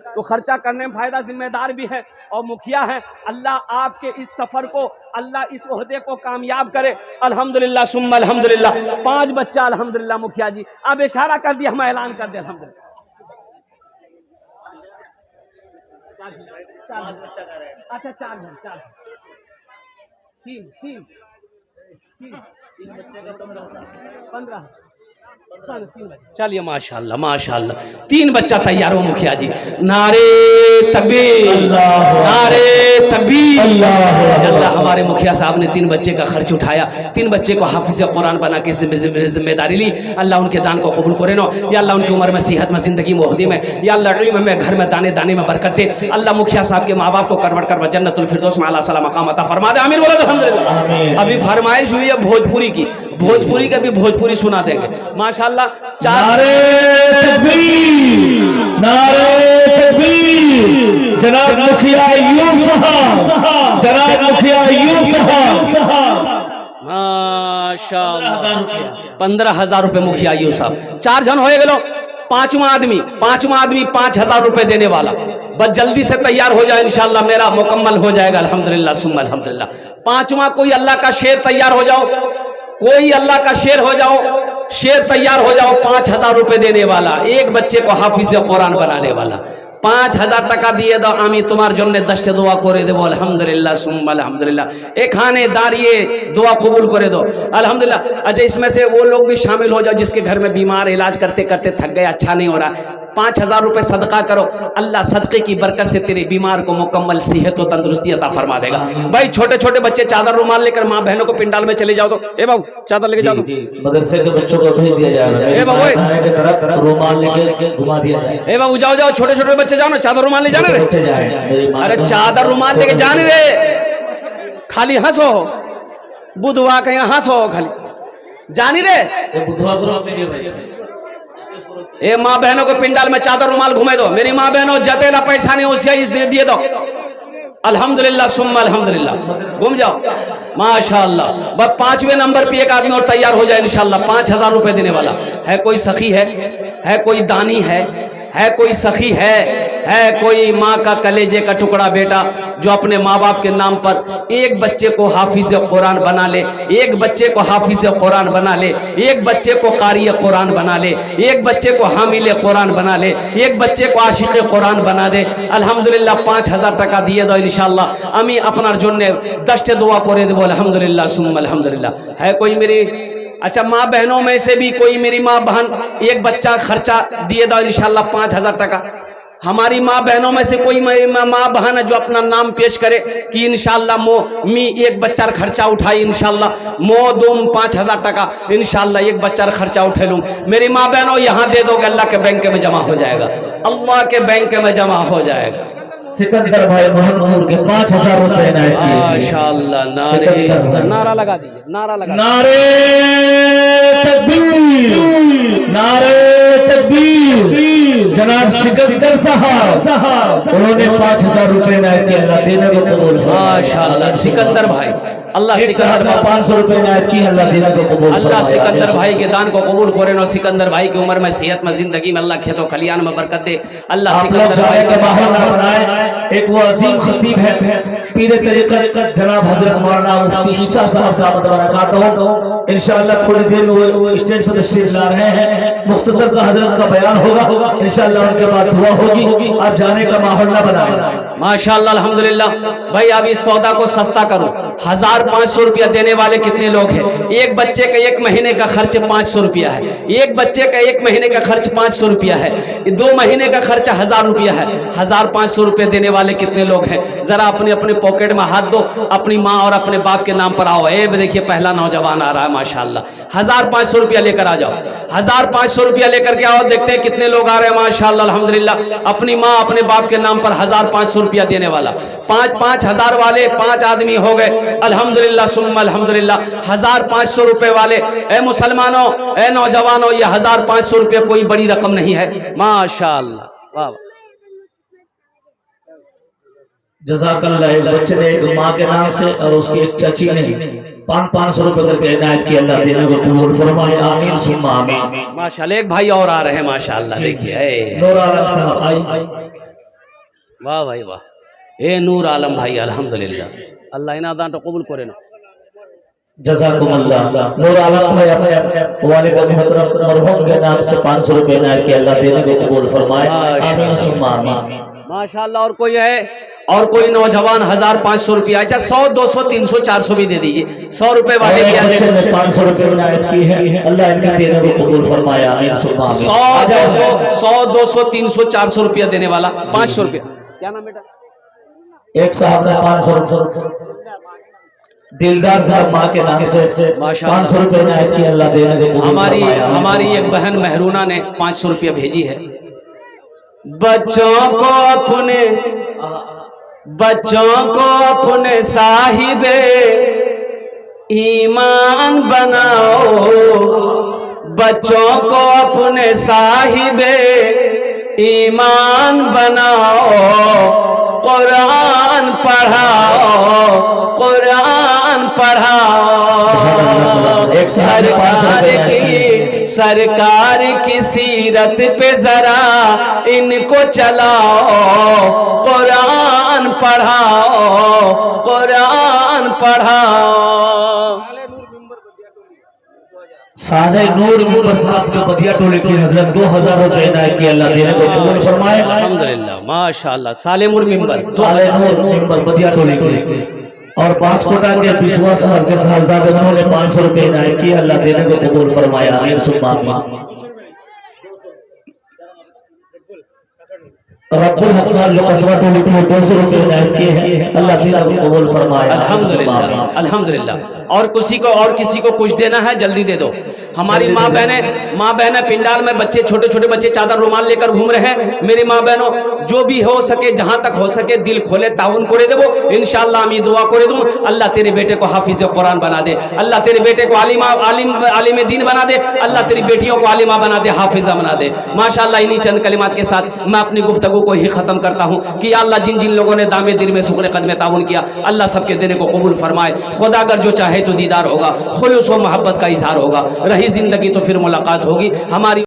[SPEAKER 1] तो खर्चा करने में फायदा, जिम्मेदार भी है और मुखिया है। अल्लाह आपके इस सफर को, अल्लाह इस ओहदे को कामयाब करे। अल्हम्दुलिल्लाह सुम्मा अल्हम्दुलिल्लाह। 5 बच्चा अल्हम्दुलिल्लाह। मुखिया जी अब इशारा कर दिया, हम ऐलान कर दे अल्हम्दुलिल्लाह। 4 अच्छा 4 जन 4 3 बच्चे का 15 चलिए माशाल्लाह माशाल्लाह। 3 बच्चा तैयार हो मुखिया जी। नारे तकबीर, नारे तकबीर। अल्लाह हमारे मुखिया साहब ने 3 बच्चे का खर्च उठाया, 3 बच्चे को हाफिज कुरान बना के जिम्मेदारी ली। अल्लाह उनके दान को कबूल करे नो या अल्लाह, उनकी उम्र में सेहत में, जिंदगी में, ओहदे में या अल्लाह, इल्म में, घर में, दाने दाने में बरकत दे। अल्लाह मुखिया साहब के माँ बाप को करवट कर जन्नतुल फिरदौस में आला सला मकाम अता फरमा दे। आमीन बोलो अल्हम्दुलिल्लाह। अभी फरमाइश हुई है भोजपुरी की, भोजपुरी का भी भोजपुरी सुना देंगे माशाल्लाह। 4
[SPEAKER 2] नारे तकबीर, नारे तकबीर। जनाब मुखिया अय्यूब साहब, जनाब मुखिया अय्यूब साहब।
[SPEAKER 1] माशाल्लाह 15,000 रुपए मुखिया अय्यूब साहब। 4 जन हो गए। 5वां आदमी 5,000 रुपए देने वाला, बस जल्दी से तैयार हो जाए, इंशाल्लाह मेरा मुकम्मल हो जाएगा अल्हम्दुलिल्लाह सुम्मा अल्हम्दुलिल्लाह। 5वां कोई अल्लाह का शेर तैयार हो जाओ, कोई अल्लाह का शेर हो जाओ, शेर तैयार हो जाओ। 5,000 रुपए देने वाला, एक बच्चे को हाफिज कुरान बनाने वाला। 5,000 টাকা দিয়ে দাও, আমি তোমার জন্য 10টা দোয়া করে দেবো अल्हम्दुलिल्लाह सुम्मा अल्हम्दुलिल्लाह। এখানে দাঁড়িয়ে दुआ कबूल करे दो अल्हम्दुलिल्लाह। अच्छा इसमें से वो लोग भी शामिल हो जाओ जिसके घर में बीमार, इलाज करते करते थक गए, अच्छा नहीं हो रहा। 5,000 रुपए सदका करो, अल्लाह सदके की बरकत से तेरे बीमार को मुकम्मल सेहत और तंदुरुस्ती अता फरमा देगा। भाई छोटे छोटे बच्चे चादर रुमाल लेकर माँ बहनों को पिंडाल में चले जाओ। तो ए बाबू चादर लेके जाओ,
[SPEAKER 2] मदरसे के बच्चों को भेज दिया जाएगा।
[SPEAKER 1] ए बाबू
[SPEAKER 2] रुमाल लेके घुमा दिया जाए।
[SPEAKER 1] ए बाबू जाओ जाओ, छोटे छोटे बच्चे जाओ ना, चादर रुमाल ले जाने रे। अरे चादर रुमाल लेके जाने रे, खाली हंसो बुधवा कहीं हंसो, खाली जानी रे।
[SPEAKER 2] बुधवा ग्रुप में भाई
[SPEAKER 1] ए माँ बहनों को पिंडाल में चादर रुमाल घुमे दो। मेरी माँ बहनों जतेला पैसा नहीं उसे दे दिए दो अल्हम्दुलिल्लाह सुम्मा अल्हम्दुलिल्लाह। घूम जाओ माशाल्लाह। बस 5वें नंबर पे एक आदमी और तैयार हो जाए इंशाल्लाह। 5,000 रुपए देने वाला है। कोई सखी है कोई दानी है कोई सखी है कोई माँ का कलेजे का टुकड़ा बेटा जो अपने माँ बाप के नाम पर एक बच्चे को हाफिज कुरान बना ले, एक बच्चे को हाफिज कुरान बना ले, एक बच्चे को कारी कुरान बना ले, एक बच्चे को हामिल कुरान बना ले, एक बच्चे को आशिक कुरान बना दे अल्हम्दुलिल्लाह। 5,000 টাকা দিয়ে দাও इंशाल्लाह। আমি আপনার জন্য 10টা দোয়া করে দেব अल्हम्दुलिल्लाह सुम्मा अल्हम्दुलिल्लाह। है कोई मेरी अच्छा माँ बहनों में से भी कोई मेरी माँ बहन एक बच्चा खर्चा दिए दो इंशाल्लाह 5,000 টাকা। हमारी माँ बहनों में से कोई मेरी माँ बहन है जो अपना नाम पेश करे कि इंशाल्लाह मो मी एक बच्चार खर्चा उठाई इंशाल्लाह मो दूम 5,000 টাকা इंशाल्लाह एक बच्चार खर्चा उठे लूँ। मेरी माँ बहनों यहाँ दे दोगे, अल्लाह के बैंक में जमा हो जाएगा, अल्लाह के बैंक में जमा हो जाएगा।
[SPEAKER 2] सिकंदर भाई मोहनपुर के 5,000 रुपए
[SPEAKER 1] माशाल्लाह। नारा लगा दीजिए, नारा लगा।
[SPEAKER 2] नारे तकबीर, नारे तकबीर। जनाब सिकंदर साहब उन्होंने 5,000 रुपए नायत किया, अल्लाह देने को कबूल फरमाए
[SPEAKER 1] माशाल्लाह। सिकंदर भाई अल्लाह सिकंदर
[SPEAKER 2] 500 रुपए नायत की, अल्लाह देने को कबूल फरमाए।
[SPEAKER 1] अल्लाह सिकंदर भाई के दान को कबूल करे नो। सिकंदर भाई की उम्र में, सेहत में, जिंदगी में अल्लाह खेतों खलियान में बरकत दे। अल्लाह सिकंदर भाई
[SPEAKER 2] का माहौल ना बनाए। एक वो अजीम खतीब है पीर तरीक़त जनाब हजरत मौलाना मुफ्ती ईसा साहब बरकातहू। इंशाअल्लाह थोड़ी देर में वो स्टेज पर तशरीफ ला रहे हैं। मुख्तसर सा हजरत का बयान होगा इंशाअल्लाह, उनके बाद दुआ होगी। आप जाने का माहौल ना बनाए
[SPEAKER 1] माशाअल्लाह अल्हम्दुलिल्लाह। भाई अब इस सौदा को सस्ता करूं। 1,500 रुपया देने वाले कितने लोग हैं? एक बच्चे का 1 महीने का खर्च 500 रुपया है। एक बच्चे का 1 महीने का खर्च 500 रुपया है। 2 महीने का खर्चा 1,000 रुपया है। 1,500 रुपये देने वाले कितने लोग हैं? जरा अपने अपने पॉकेट में हाथ दो, अपनी माँ और अपने बाप के नाम पर आओ। ए देखिए पहला नौजवान आ रहा है माशाअल्लाह। 1,500 रुपया लेकर आ जाओ। 1,500 रुपया लेकर के आओ, देखते हैं कितने लोग आ रहे हैं माशाअल्लाह अल्हम्दुलिल्लाह। अपनी माँ अपने बाप के नाम पर 1,500 रुपया देने वाला 5,000 वाले 5 आदमी हो गए अल्हम्दुलिल्लाह सुम्मा अल्हम्दुलिल्लाह। 1,500 रुपए वाले ए मुसलमानों, ए नौजवानों, ये 1,500 रुपये कोई बड़ी रकम नहीं है माशाअल्लाह। वाह
[SPEAKER 2] जज़ाकल्लाह। एक बच्चे ने एक माँ के नाम से और उसकी एक चाची ने 500 रुपए करके इनायत की। अल्लाह देने को कबूल फरमाए, आमीन सुम्मा आमीन।
[SPEAKER 1] माशाल्लाह। एक भाई और आ रहे हैं माशाल्लाह, देखिए
[SPEAKER 2] नूर आलम साहब आई।
[SPEAKER 1] वाह भाई वाह। ए नूर आलम भाई अल्हम्दुलिल्लाह, अल्लाह इना दान तो कबूल करे ना।
[SPEAKER 2] जज़ाकुमुल्लाह। नूर आलम भाई अपने वालिद मोहतरम मरहूम के नाम से 500 रुपए इनायत की। अल्लाह देने को कबूल फरमाए, आमीन सुम्मा आमीन।
[SPEAKER 1] माशाल्लाह। और कोई है, और कोई नौजवान 1500 रुपया, अच्छा 100 200 300 400 भी दे दीजिए। 100 रुपए वाले भी आने
[SPEAKER 2] 500 रुपए इनायत की है। अल्लाह इनके देने को कबूल फरमाए, आमीन सुम्मा आमीन।
[SPEAKER 1] 100 200 300 400 रुपया देने वाला 500 रुपया। क्या नाम बेटा?
[SPEAKER 2] एक साहब ने 500 दिलदार साहब माँ के नाम से 500 रुपए इनायत की। अल्लाह देने को कबूल फरमाए।
[SPEAKER 1] हमारी एक बहन महरूना ने 500 रुपया भेजी है। बच्चों को अपने साहिबे ईमान बनाओ, बच्चों को अपने साहिबे ईमान बनाओ, कुरान पढ़ाओ, कुरान पढ़ाओ। सरकार की सीरत पे जरा इनको चलाओ, कुरान पढ़ाओ, कुरान पढ़ाओ।
[SPEAKER 2] साजे नूर मिंबर साहब जो बदिया टोले की हजरत 2000 रुपए इनायत की। अल्लाह देने को कबूल फरमाए,
[SPEAKER 1] अल्हम्दुलिल्लाह माशाअल्लाह। साले नूर मिंबर,
[SPEAKER 2] साले नूर मिंबर बदिया टोले की। और बांसकोटा के विश्वास साहब के साहबजादे उन्होंने 500 रुपए इनायत की। अल्लाह देने को कबूल फरमाए, आमीन सुम्मा आमीन। रब्बुल हसन जो कस्बा टोले की 200 रुपए इनायत किए हैं। अल्लाह देने को कबूल फरमाए,
[SPEAKER 1] अल्हम्दुलिल्लाह अल्हम्दुलिल्लाह। और किसी को कुछ देना है जल्दी दे दो। हमारी माँ बहनें पिंडाल में बच्चे, छोटे छोटे बच्चे चादर रुमाल लेकर घूम रहे हैं। मेरी माँ बहनों, जो भी हो सके, जहां तक हो सके दिल खोले ताउन करे देवो इंशाअल्लाह। मैं दुआ करे दूं, अल्लाह तेरे बेटे को हाफिज कुरान बना दे, अल्लाह तेरे बेटे को आलिम दीन बना दे, अल्लाह तेरी बेटियों को आलिमा बना दे, हाफिजा बना दे माशाअल्लाह। इन्हीं चंद कलिमात के साथ मैं अपनी गुफ्तगू को ही खत्म करता हूँ कि अल्लाह जिन जिन लोगों ने दामे दिल में शुक्र कदम ताउन किया, अल्लाह सबके देने को कबूल फरमाए। खुदा अगर जो चाहे तो दीदार होगा, खुलूस व मोहब्बत का इजहार होगा। रही जिंदगी तो फिर मुलाकात होगी हमारी।